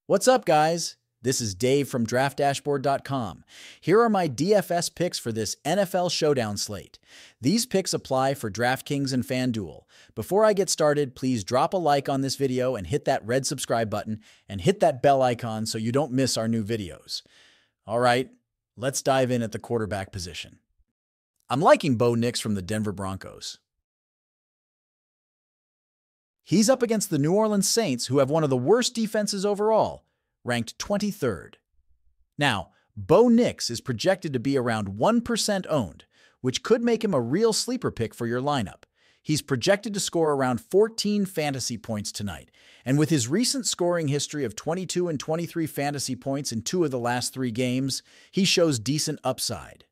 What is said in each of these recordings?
What's up, guys? This is Dave from DraftDashboard.com. Here are my DFS picks for this NFL Showdown slate. These picks apply for DraftKings and FanDuel. Before I get started, please drop a like on this video and hit that red subscribe button and hit that bell icon so you don't miss our new videos. All right, let's dive in at the quarterback position. I'm liking Bo Nix from the Denver Broncos. He's up against the New Orleans Saints, who have one of the worst defenses overall, ranked 23rd. Now, Bo Nix is projected to be around 1% owned, which could make him a real sleeper pick for your lineup. He's projected to score around 14 fantasy points tonight, and with his recent scoring history of 22 and 23 fantasy points in 2 of the last 3 games, he shows decent upside.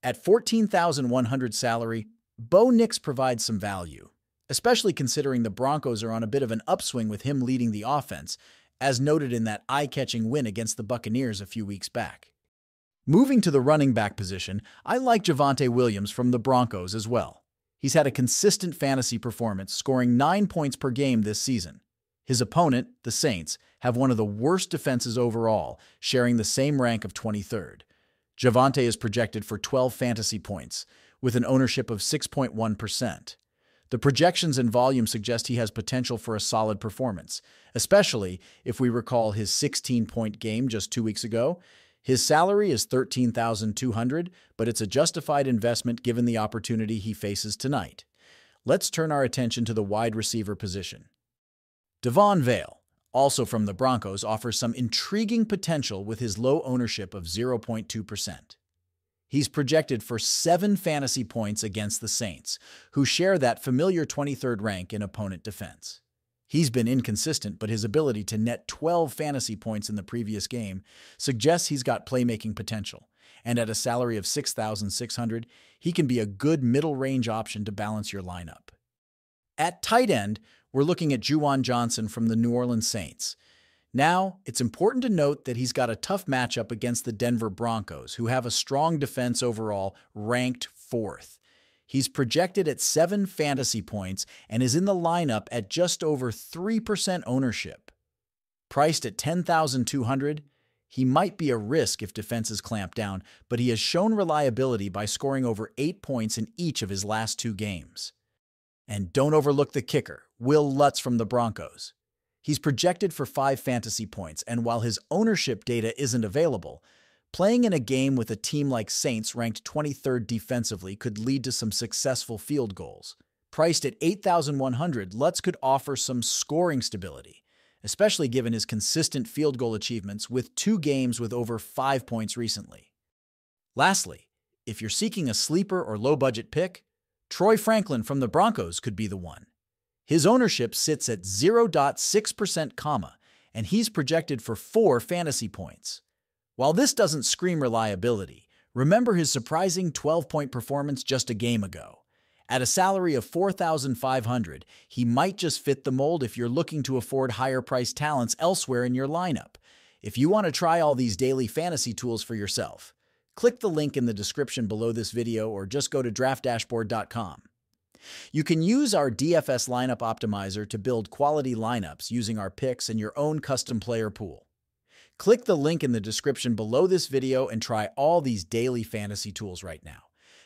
At $14,100 salary, Bo Nix provides some value, especially considering the Broncos are on a bit of an upswing with him leading the offense, as noted in that eye-catching win against the Buccaneers a few weeks back. Moving to the running back position, I like Javonte Williams from the Broncos as well. He's had a consistent fantasy performance, scoring 9 points per game this season. His opponent, the Saints, have one of the worst defenses overall, sharing the same rank of 23rd. Javonte is projected for 12 fantasy points, with an ownership of 6.1%. The projections and volume suggest he has potential for a solid performance, especially if we recall his 16-point game just 2 weeks ago. His salary is $13,200, but it's a justified investment given the opportunity he faces tonight. Let's turn our attention to the wide receiver position. Devon Vale, also from the Broncos, offers some intriguing potential with his low ownership of 0.2%. He's projected for 7 fantasy points against the Saints, who share that familiar 23rd rank in opponent defense. He's been inconsistent, but his ability to net 12 fantasy points in the previous game suggests he's got playmaking potential, and at a salary of $6,600, he can be a good middle-range option to balance your lineup. At tight end, we're looking at Juwan Johnson from the New Orleans Saints. Now, it's important to note that he's got a tough matchup against the Denver Broncos, who have a strong defense overall, ranked 4th. He's projected at 7 fantasy points and is in the lineup at just over 3% ownership. Priced at $10,200, he might be a risk if defenses clamp down, but he has shown reliability by scoring over 8 points in each of his last 2 games. And don't overlook the kicker, Will Lutz from the Broncos. He's projected for 5 fantasy points, and while his ownership data isn't available, playing in a game with a team like Saints ranked 23rd defensively could lead to some successful field goals. Priced at $8,100, Lutz could offer some scoring stability, especially given his consistent field goal achievements with 2 games with over 5 points recently. Lastly, if you're seeking a sleeper or low-budget pick, Troy Franklin from the Broncos could be the one. His ownership sits at 0.6%, and he's projected for 4 fantasy points. While this doesn't scream reliability, remember his surprising 12-point performance just a game ago. At a salary of $4,500, he might just fit the mold if you're looking to afford higher-priced talents elsewhere in your lineup. If you want to try all these daily fantasy tools for yourself, click the link in the description below this video or just go to DraftDashboard.com. You can use our DFS lineup optimizer to build quality lineups using our picks and your own custom player pool. Click the link in the description below this video and try all these daily fantasy tools right now.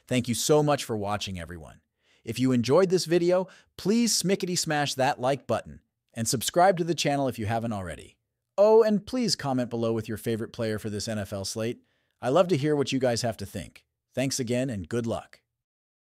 Thank you so much for watching, everyone. If you enjoyed this video, please smash that like button and subscribe to the channel if you haven't already. Oh, and please comment below with your favorite player for this NFL slate. I love to hear what you guys have to think. Thanks again and good luck.